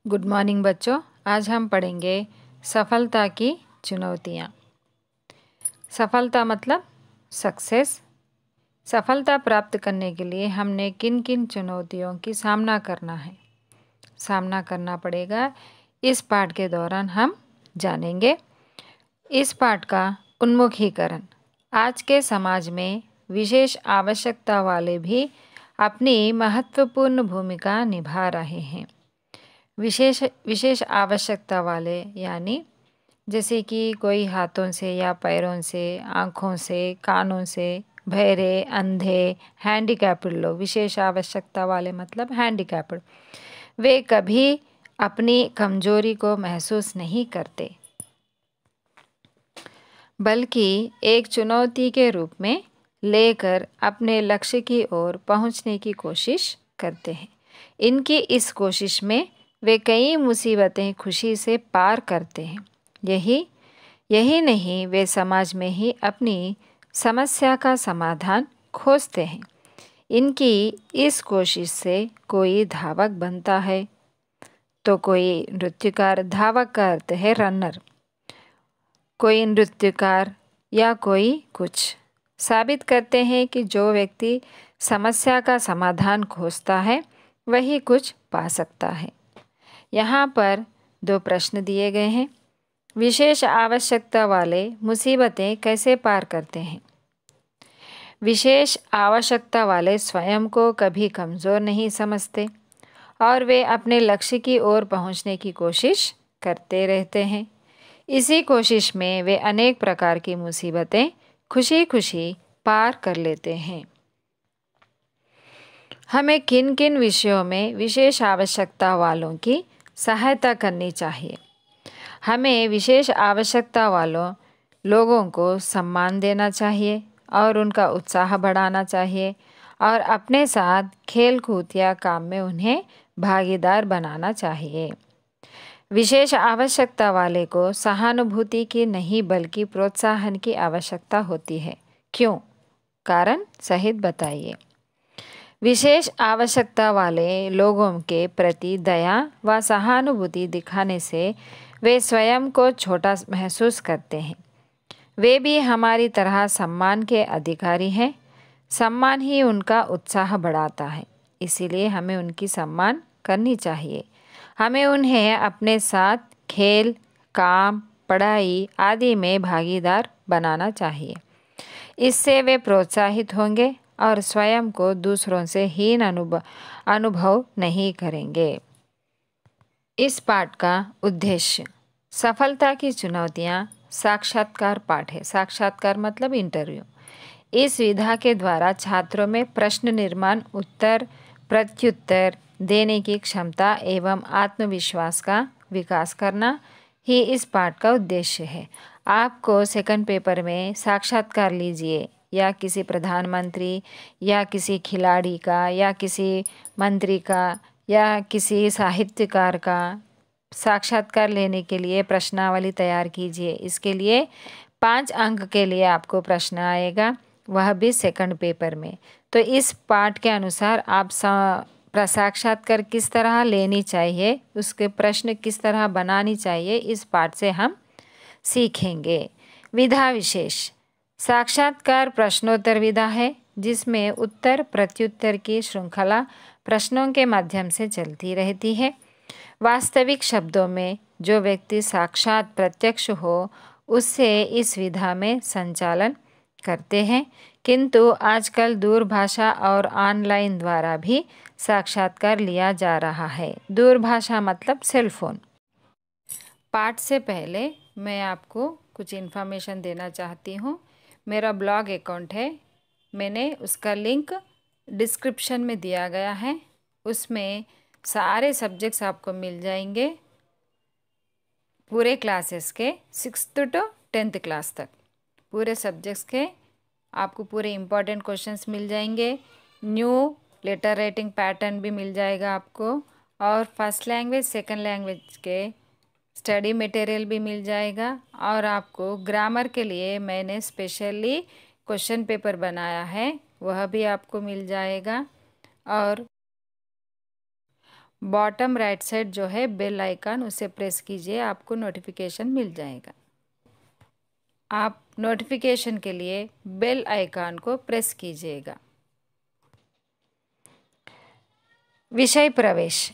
Good morning बच्चों। आज हम पढ़ेंगे सफलता की चुनौतियाँ। सफलता मतलब सक्सेस। सफलता प्राप्त करने के लिए हमने किन किन चुनौतियों की सामना करना पड़ेगा, इस पाठ के दौरान हम जानेंगे। इस पाठ का उन्मुखीकरण। आज के समाज में विशेष आवश्यकता वाले भी अपनी महत्वपूर्ण भूमिका निभा रहे हैं। विशेष आवश्यकता वाले यानी जैसे कि कोई हाथों से या पैरों से, आँखों से, कानों से, बहरे, अंधे, हैंडीकैप्ड लोग। विशेष आवश्यकता वाले मतलब हैंडीकैप्ड। वे कभी अपनी कमजोरी को महसूस नहीं करते, बल्कि एक चुनौती के रूप में लेकर अपने लक्ष्य की ओर पहुंचने की कोशिश करते हैं। इनकी इस कोशिश में वे कई मुसीबतें खुशी से पार करते हैं। यही नहीं, वे समाज में ही अपनी समस्या का समाधान खोजते हैं। इनकी इस कोशिश से कोई धावक बनता है तो कोई नृत्यकार। धावक का अर्थ है रनर। कोई नृत्यकार या कोई कुछ साबित करते हैं कि जो व्यक्ति समस्या का समाधान खोजता है वही कुछ पा सकता है। यहाँ पर 2 प्रश्न दिए गए हैं। विशेष आवश्यकता वाले मुसीबतें कैसे पार करते हैं? विशेष आवश्यकता वाले स्वयं को कभी कमज़ोर नहीं समझते और वे अपने लक्ष्य की ओर पहुंचने की कोशिश करते रहते हैं। इसी कोशिश में वे अनेक प्रकार की मुसीबतें खुशी खुशी पार कर लेते हैं। हमें किन किन विषयों में विशेष आवश्यकता वालों की सहायता करनी चाहिए? हमें विशेष आवश्यकता वालों लोगों को सम्मान देना चाहिए और उनका उत्साह बढ़ाना चाहिए और अपने साथ खेल कूद या काम में उन्हें भागीदार बनाना चाहिए। विशेष आवश्यकता वाले को सहानुभूति की नहीं बल्कि प्रोत्साहन की आवश्यकता होती है। क्यों? कारण सहित बताइए। विशेष आवश्यकता वाले लोगों के प्रति दया व सहानुभूति दिखाने से वे स्वयं को छोटा महसूस करते हैं। वे भी हमारी तरह सम्मान के अधिकारी हैं। सम्मान ही उनका उत्साह बढ़ाता है, इसीलिए हमें उनकी सम्मान करनी चाहिए। हमें उन्हें अपने साथ खेल, काम, पढ़ाई आदि में भागीदार बनाना चाहिए। इससे वे प्रोत्साहित होंगे और स्वयं को दूसरों से हीन अनुभव नहीं करेंगे। इस पाठ का उद्देश्य सफलता की चुनौतियाँ साक्षात्कार पाठ है। साक्षात्कार मतलब इंटरव्यू। इस विधा के द्वारा छात्रों में प्रश्न निर्माण, उत्तर प्रत्युत्तर देने की क्षमता एवं आत्मविश्वास का विकास करना ही इस पाठ का उद्देश्य है। आपको सेकंड पेपर में साक्षात्कार लीजिए या किसी प्रधानमंत्री या किसी खिलाड़ी का या किसी मंत्री का या किसी साहित्यकार का साक्षात्कार लेने के लिए प्रश्नावली तैयार कीजिए। इसके लिए 5 अंक के लिए आपको प्रश्न आएगा, वह भी सेकंड पेपर में। तो इस पाठ के अनुसार आप साक्षात्कार किस तरह लेनी चाहिए, उसके प्रश्न किस तरह बनानी चाहिए, इस पाठ से हम सीखेंगे। विधा विशेष साक्षात्कार प्रश्नोत्तर विधा है, जिसमें उत्तर प्रत्युत्तर की श्रृंखला प्रश्नों के माध्यम से चलती रहती है। वास्तविक शब्दों में जो व्यक्ति साक्षात प्रत्यक्ष हो उससे इस विधा में संचालन करते हैं, किंतु आजकल दूरभाषा और ऑनलाइन द्वारा भी साक्षात्कार लिया जा रहा है। दूरभाषा मतलब सेलफोन। पाठ से पहले मैं आपको कुछ इन्फॉर्मेशन देना चाहती हूँ। मेरा ब्लॉग अकाउंट है, मैंने उसका लिंक डिस्क्रिप्शन में दिया गया है। उसमें सारे सब्जेक्ट्स आपको मिल जाएंगे, पूरे क्लासेस के 6th to 10th क्लास तक पूरे सब्जेक्ट्स के आपको पूरे इम्पॉर्टेंट क्वेश्चंस मिल जाएंगे। न्यू लेटर राइटिंग पैटर्न भी मिल जाएगा आपको, और फर्स्ट लैंग्वेज सेकंड लैंग्वेज के स्टडी मटेरियल भी मिल जाएगा। और आपको ग्रामर के लिए मैंने स्पेशली क्वेश्चन पेपर बनाया है, वह भी आपको मिल जाएगा। और बॉटम राइट साइड जो है बेल आइकन, उसे प्रेस कीजिए, आपको नोटिफिकेशन मिल जाएगा। आप नोटिफिकेशन के लिए बेल आइकन को प्रेस कीजिएगा। विषय प्रवेश।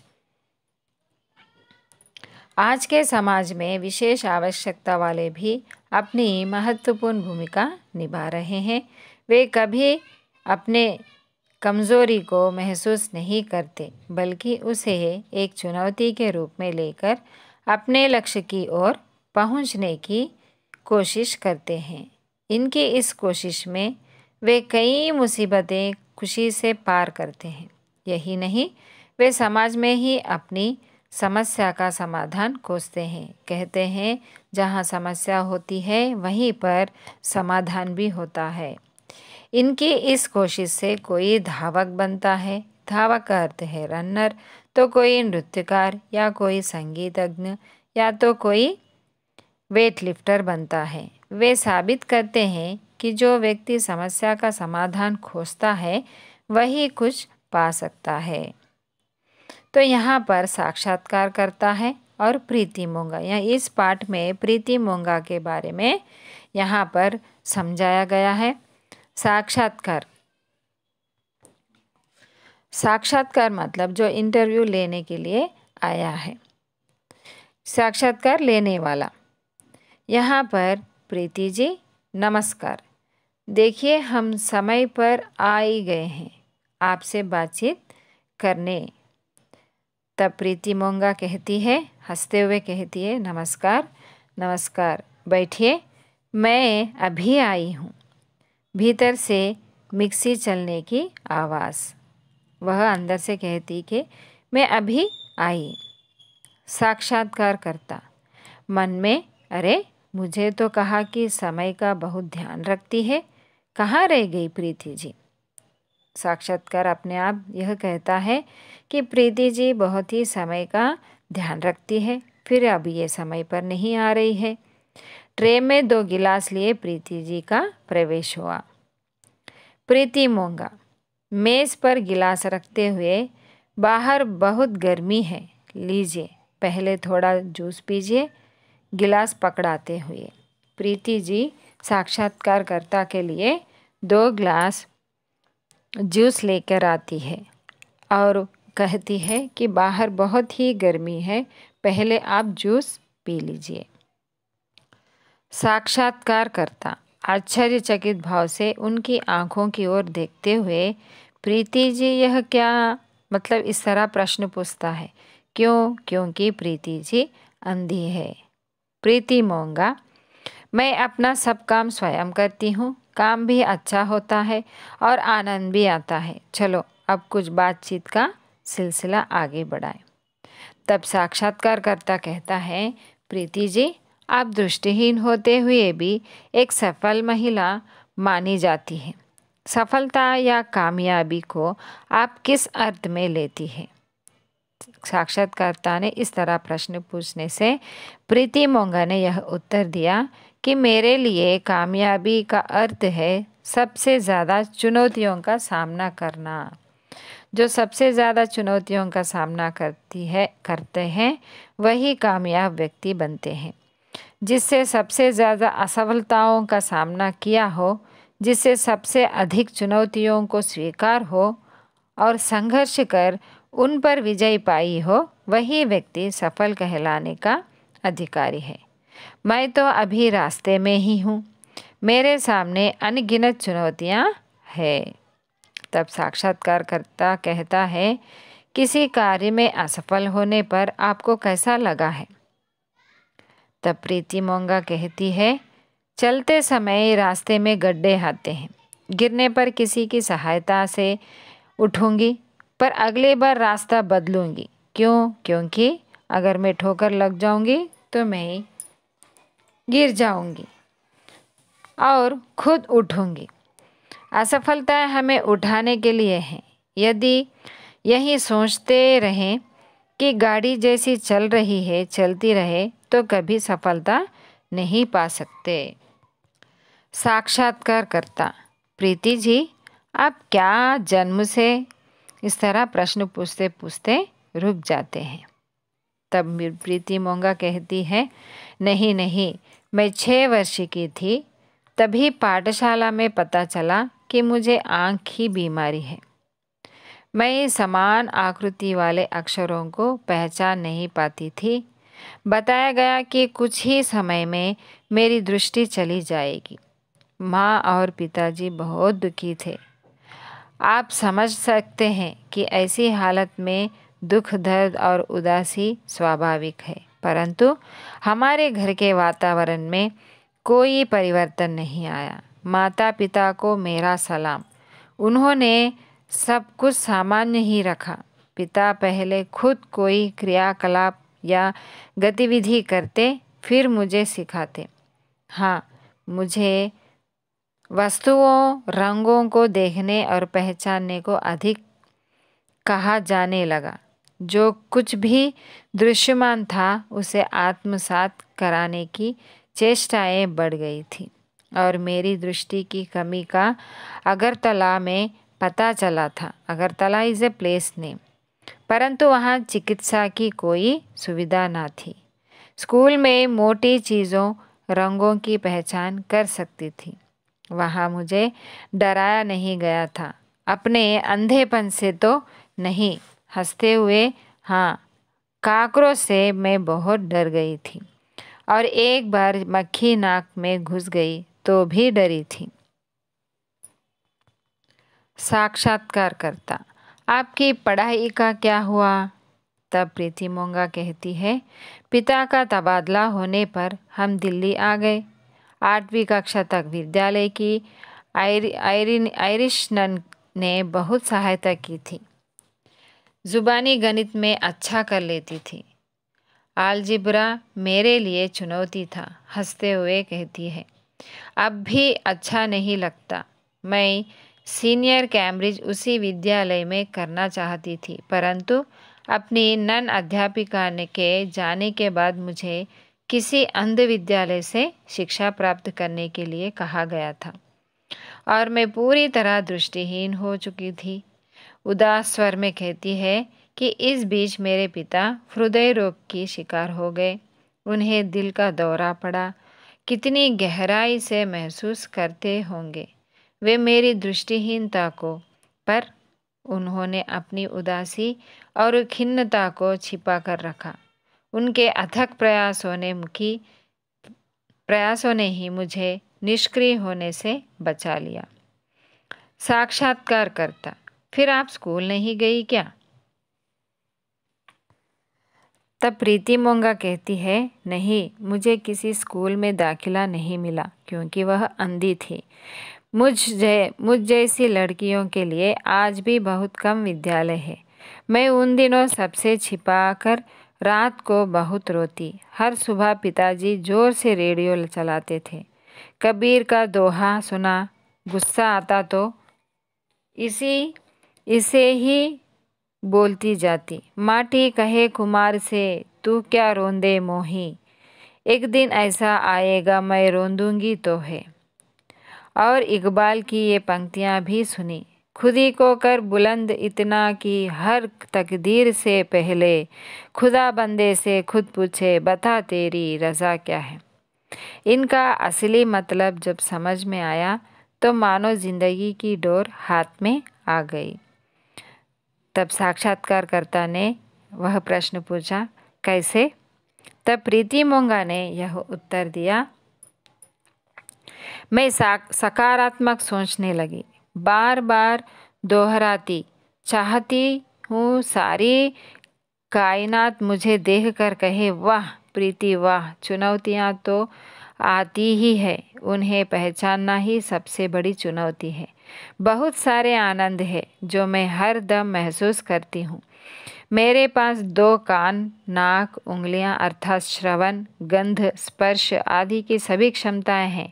आज के समाज में विशेष आवश्यकता वाले भी अपनी महत्वपूर्ण भूमिका निभा रहे हैं। वे कभी अपने कमज़ोरी को महसूस नहीं करते, बल्कि उसे एक चुनौती के रूप में लेकर अपने लक्ष्य की ओर पहुंचने की कोशिश करते हैं। इनकी इस कोशिश में वे कई मुसीबतें खुशी से पार करते हैं। यही नहीं, वे समाज में ही अपनी समस्या का समाधान खोजते हैं। कहते हैं, जहाँ समस्या होती है वहीं पर समाधान भी होता है। इनकी इस कोशिश से कोई धावक बनता है, धावक का अर्थ है रनर, तो कोई नृत्यकार या कोई संगीतज्ञ या तो कोई वेट लिफ्टर बनता है। वे साबित करते हैं कि जो व्यक्ति समस्या का समाधान खोजता है वही कुछ पा सकता है। तो यहाँ पर साक्षात्कार करता है और प्रीति मोंगा, या इस पाठ में प्रीति मोंगा के बारे में यहाँ पर समझाया गया है। साक्षात्कार मतलब जो इंटरव्यू लेने के लिए आया है, साक्षात्कार लेने वाला। यहाँ पर प्रीति जी नमस्कार, देखिए हम समय पर आ ही गए हैं आपसे बातचीत करने। तब प्रीति मोंगा कहती है, हंसते हुए कहती है, नमस्कार नमस्कार, बैठिए, मैं अभी आई हूँ। भीतर से मिक्सी चलने की आवाज़। वह अंदर से कहती कि मैं अभी आई। साक्षात्कार करता मन में, अरे मुझे तो कहा कि समय का बहुत ध्यान रखती है, कहाँ रह गई प्रीति जी। साक्षात्कार अपने आप यह कहता है कि प्रीति जी बहुत ही समय का ध्यान रखती है, फिर अब ये समय पर नहीं आ रही है। ट्रे में 2 गिलास लिए प्रीति जी का प्रवेश हुआ। प्रीति मोंगा मेज़ पर गिलास रखते हुए, बाहर बहुत गर्मी है, लीजिए पहले थोड़ा जूस पीजिए, गिलास पकड़ाते हुए प्रीति जी साक्षात्कारकर्ता के लिए 2 गिलास जूस लेकर आती है और कहती है कि बाहर बहुत ही गर्मी है, पहले आप जूस पी लीजिए। साक्षात्कारकर्ता आश्चर्यचकित भाव से उनकी आंखों की ओर देखते हुए, प्रीति जी यह क्या, मतलब इस तरह प्रश्न पूछता है। क्यों? क्योंकि प्रीति जी अंधी है। प्रीति मोंगा, मैं अपना सब काम स्वयं करती हूँ, काम भी अच्छा होता है और आनंद भी आता है। चलो अब कुछ बातचीत का सिलसिला आगे बढ़ाएं। तब साक्षात्कारकर्ता कहता है, प्रीति जी आप दृष्टिहीन होते हुए भी एक सफल महिला मानी जाती हैं। सफलता या कामयाबी को आप किस अर्थ में लेती हैं? साक्षात्कारकर्ता ने इस तरह प्रश्न पूछने से प्रीति मोंगा ने यह उत्तर दिया कि मेरे लिए कामयाबी का अर्थ है सबसे ज़्यादा चुनौतियों का सामना करना। जो सबसे ज़्यादा चुनौतियों का सामना करते हैं वही कामयाब व्यक्ति बनते हैं। जिससे सबसे ज़्यादा असफलताओं का सामना किया हो, जिससे सबसे अधिक चुनौतियों को स्वीकार हो और संघर्ष कर उन पर विजय पाई हो, वही व्यक्ति सफल कहलाने का अधिकारी है। मैं तो अभी रास्ते में ही हूँ, मेरे सामने अनगिनत चुनौतियाँ हैं। तब साक्षात्कारकर्ता कहता है, किसी कार्य में असफल होने पर आपको कैसा लगा है? तब प्रीति मोंगा कहती है, चलते समय रास्ते में गड्ढे आते हैं, गिरने पर किसी की सहायता से उठूंगी, पर अगली बार रास्ता बदलूंगी। क्यों? क्योंकि अगर मैं ठोकर लग जाऊंगी तो मैं गिर जाऊंगी और खुद उठूंगी। असफलताएं हमें उठाने के लिए हैं। यदि यही सोचते रहें कि गाड़ी जैसी चल रही है चलती रहे, तो कभी सफलता नहीं पा सकते। साक्षात्कारकर्ता, प्रीति जी आप क्या जन्म से, इस तरह प्रश्न पूछते पूछते रुक जाते हैं। तब प्रीति मोंगा कहती है, नहीं नहीं, मैं 6 वर्ष की थी तभी पाठशाला में पता चला कि मुझे आँख की बीमारी है। मैं समान आकृति वाले अक्षरों को पहचान नहीं पाती थी। बताया गया कि कुछ ही समय में मेरी दृष्टि चली जाएगी। माँ और पिताजी बहुत दुखी थे। आप समझ सकते हैं कि ऐसी हालत में दुख, दर्द और उदासी स्वाभाविक है, परंतु हमारे घर के वातावरण में कोई परिवर्तन नहीं आया। माता पिता को मेरा सलाम। उन्होंने सब कुछ सामान्य ही रखा। पिता पहले खुद कोई क्रियाकलाप या गतिविधि करते, फिर मुझे सिखाते। हाँ, मुझे वस्तुओं, रंगों को देखने और पहचानने को अधिक कहा जाने लगा। जो कुछ भी दृश्यमान था उसे आत्मसात कराने की चेष्टाएं बढ़ गई थी और मेरी दृष्टि की कमी का अगरतला में पता चला था। Agartala is a place name, परंतु वहाँ चिकित्सा की कोई सुविधा ना थी। स्कूल में मोटी चीज़ों, रंगों की पहचान कर सकती थी। वहाँ मुझे डराया नहीं गया था, अपने अंधेपन से तो नहीं। हंसते हुए, हाँ, काकरोच से मैं बहुत डर गई थी और एक बार मक्खी नाक में घुस गई तो भी डरी थी। साक्षात्कारकर्ता, आपकी पढ़ाई का क्या हुआ? तब प्रीति मोंगा कहती है, पिता का तबादला होने पर हम दिल्ली आ गए। 8वीं कक्षा तक विद्यालय की आयरिश नन ने बहुत सहायता की थी। ज़ुबानी गणित में अच्छा कर लेती थी। अलजेब्रा मेरे लिए चुनौती था। हंसते हुए कहती है, अब भी अच्छा नहीं लगता। मैं सीनियर कैम्ब्रिज उसी विद्यालय में करना चाहती थी, परंतु अपनी नन अध्यापिका के जाने के बाद मुझे किसी अंध विद्यालय से शिक्षा प्राप्त करने के लिए कहा गया था और मैं पूरी तरह दृष्टिहीन हो चुकी थी। उदास स्वर में कहती है कि इस बीच मेरे पिता हृदय रोग की शिकार हो गए। उन्हें दिल का दौरा पड़ा। कितनी गहराई से महसूस करते होंगे वे मेरी दृष्टिहीनता को, पर उन्होंने अपनी उदासी और खिन्नता को छिपा कर रखा। उनके अथक प्रयासों ने ही मुझे निष्क्रिय होने से बचा लिया। साक्षात्कारकर्ता, फिर आप स्कूल नहीं गई क्या? तब प्रीति मोंगा कहती है, नहीं, मुझे किसी स्कूल में दाखिला नहीं मिला क्योंकि वह अंधी थी। मुझ जैसी लड़कियों के लिए आज भी बहुत कम विद्यालय है। मैं उन दिनों सबसे छिपाकर रात को बहुत रोती। हर सुबह पिताजी जोर से रेडियो चलाते थे। कबीर का दोहा सुना, गुस्सा आता तो इसे ही बोलती जाती। माटी कहे कुमार से, तू क्या रोंदे मोही, एक दिन ऐसा आएगा मैं रोंदूंगी तो है। और इकबाल की ये पंक्तियाँ भी सुनी, खुदी को कर बुलंद इतना कि हर तकदीर से पहले खुदा बंदे से खुद पूछे, बता तेरी रज़ा क्या है। इनका असली मतलब जब समझ में आया तो मानो जिंदगी की डोर हाथ में आ गई। तब साक्षात्कारकर्ता ने वह प्रश्न पूछा, कैसे? तब प्रीति मोंगा ने यह उत्तर दिया, मैं सकारात्मक सोचने लगी। बार बार दोहराती, चाहती हूँ सारी कायनात मुझे देखकर कहे, वाह प्रीति वाह। चुनौतियाँ तो आती ही है, उन्हें पहचानना ही सबसे बड़ी चुनौती है। बहुत सारे आनंद है जो मैं हर दम महसूस करती हूँ। मेरे पास 2 कान, नाक, उंगलियां अर्थात श्रवण, गंध, स्पर्श आदि की सभी क्षमताएं हैं।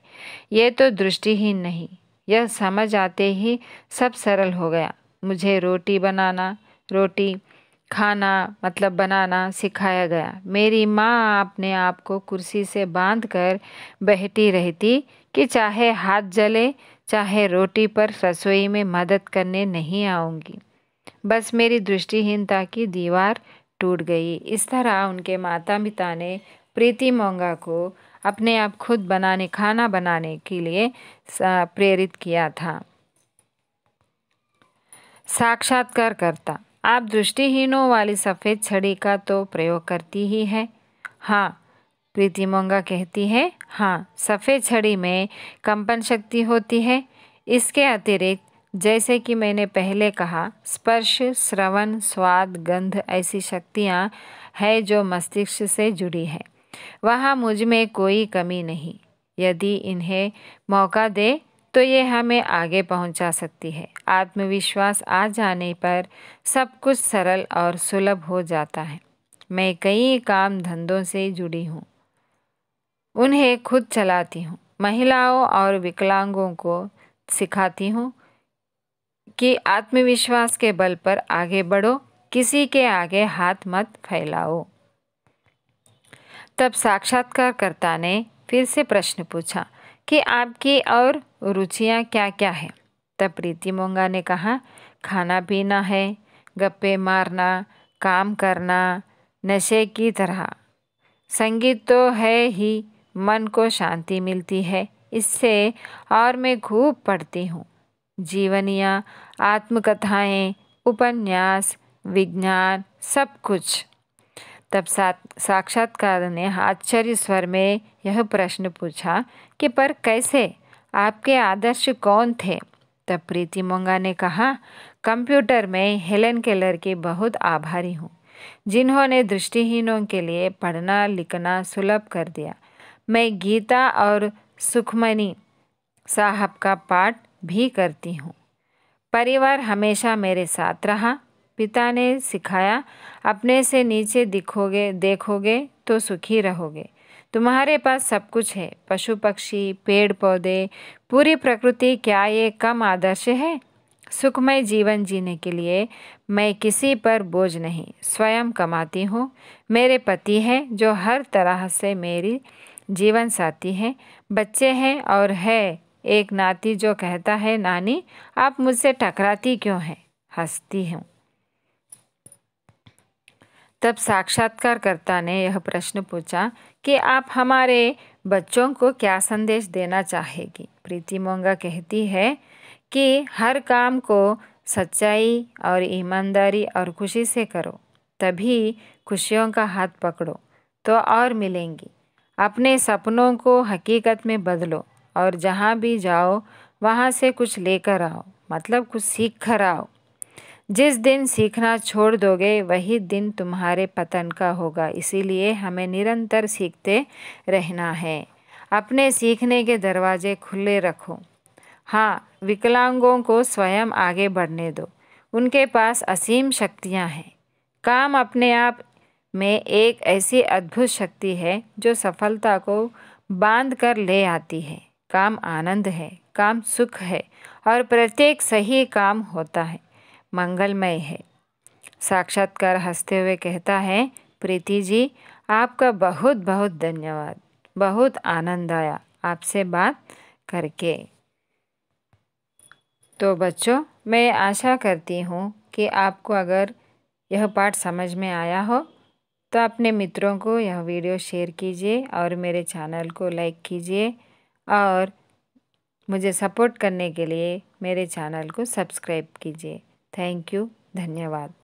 ये तो दृष्टिहीन नहीं। यह समझ आते ही सब सरल हो गया। मुझे रोटी खाना मतलब बनाना सिखाया गया। मेरी माँ अपने आप को कुर्सी से बांधकर बैठी रहती कि चाहे हाथ जले चाहे रोटी पर रसोई में मदद करने नहीं आऊँगी। बस मेरी दृष्टिहीनता की दीवार टूट गई। इस तरह उनके माता पिता ने प्रीति मोंगा को अपने आप खुद खाना बनाने के लिए प्रेरित किया था। साक्षात्कारकर्ता: आप दृष्टिहीनों वाली सफ़ेद छड़ी का तो प्रयोग करती ही है। हाँ, प्रीति मोंगा कहती है, हाँ, सफ़ेद छड़ी में कंपन शक्ति होती है। इसके अतिरिक्त, जैसे कि मैंने पहले कहा, स्पर्श, श्रवण, स्वाद, गंध ऐसी शक्तियाँ हैं जो मस्तिष्क से जुड़ी है। वहाँ मुझ में कोई कमी नहीं। यदि इन्हें मौका दे तो ये हमें आगे पहुंचा सकती है। आत्मविश्वास आ जाने पर सब कुछ सरल और सुलभ हो जाता है। मैं कई काम धंधों से जुड़ी हूँ, उन्हें खुद चलाती हूँ। महिलाओं और विकलांगों को सिखाती हूँ कि आत्मविश्वास के बल पर आगे बढ़ो, किसी के आगे हाथ मत फैलाओ। तब साक्षात्कारकर्ता ने फिर से प्रश्न पूछा कि आपकी और रुचियाँ क्या क्या हैं? तब प्रीति मोंगा ने कहा, खाना पीना है, गप्पे मारना, काम करना, नशे की तरह। संगीत तो है ही, मन को शांति मिलती है इससे, और मैं खूब पढ़ती हूँ। जीवनियाँ, आत्मकथाएं, उपन्यास, विज्ञान, सब कुछ। तब साक्षात्कार ने आश्चर्य स्वर में यह प्रश्न पूछा कि पर कैसे? आपके आदर्श कौन थे? तब प्रीति मोंगा ने कहा, कंप्यूटर में हेलेन केलर की बहुत आभारी हूँ, जिन्होंने दृष्टिहीनों के लिए पढ़ना लिखना सुलभ कर दिया। मैं गीता और सुखमनी साहब का पाठ भी करती हूँ। परिवार हमेशा मेरे साथ रहा। पिता ने सिखाया, अपने से नीचे देखोगे तो सुखी रहोगे। तुम्हारे पास सब कुछ है, पशु पक्षी, पेड़ पौधे, पूरी प्रकृति। क्या ये कम आदर्श है? सुखमय जीवन जीने के लिए मैं किसी पर बोझ नहीं, स्वयं कमाती हूँ। मेरे पति हैं जो हर तरह से मेरी जीवन साथी हैं। बच्चे हैं और है एक नाती जो कहता है, नानी आप मुझसे टकराती क्यों हैं? हंसती हूँ। तब साक्षात्कारकर्ता ने यह प्रश्न पूछा कि आप हमारे बच्चों को क्या संदेश देना चाहेगी? प्रीति मोंगा कहती है कि हर काम को सच्चाई और ईमानदारी और खुशी से करो, तभी खुशियों का हाथ पकड़ो तो और मिलेंगी। अपने सपनों को हकीकत में बदलो और जहाँ भी जाओ वहाँ से कुछ लेकर आओ, मतलब कुछ सीख कर आओ। जिस दिन सीखना छोड़ दोगे वही दिन तुम्हारे पतन का होगा। इसीलिए हमें निरंतर सीखते रहना है। अपने सीखने के दरवाजे खुले रखो। हाँ, विकलांगों को स्वयं आगे बढ़ने दो, उनके पास असीम शक्तियाँ हैं। काम अपने आप में एक ऐसी अद्भुत शक्ति है जो सफलता को बांध कर ले आती है। काम आनंद है, काम सुख है और प्रत्येक सही काम होता है मंगलमय है। साक्षात्कार हंसते हुए कहता है, प्रीति जी आपका बहुत बहुत धन्यवाद। बहुत आनंद आया आपसे बात करके। तो बच्चों, मैं आशा करती हूँ कि आपको अगर यह पाठ समझ में आया हो तो अपने मित्रों को यह वीडियो शेयर कीजिए और मेरे चैनल को लाइक कीजिए और मुझे सपोर्ट करने के लिए मेरे चैनल को सब्सक्राइब कीजिए। थैंक यू, धन्यवाद।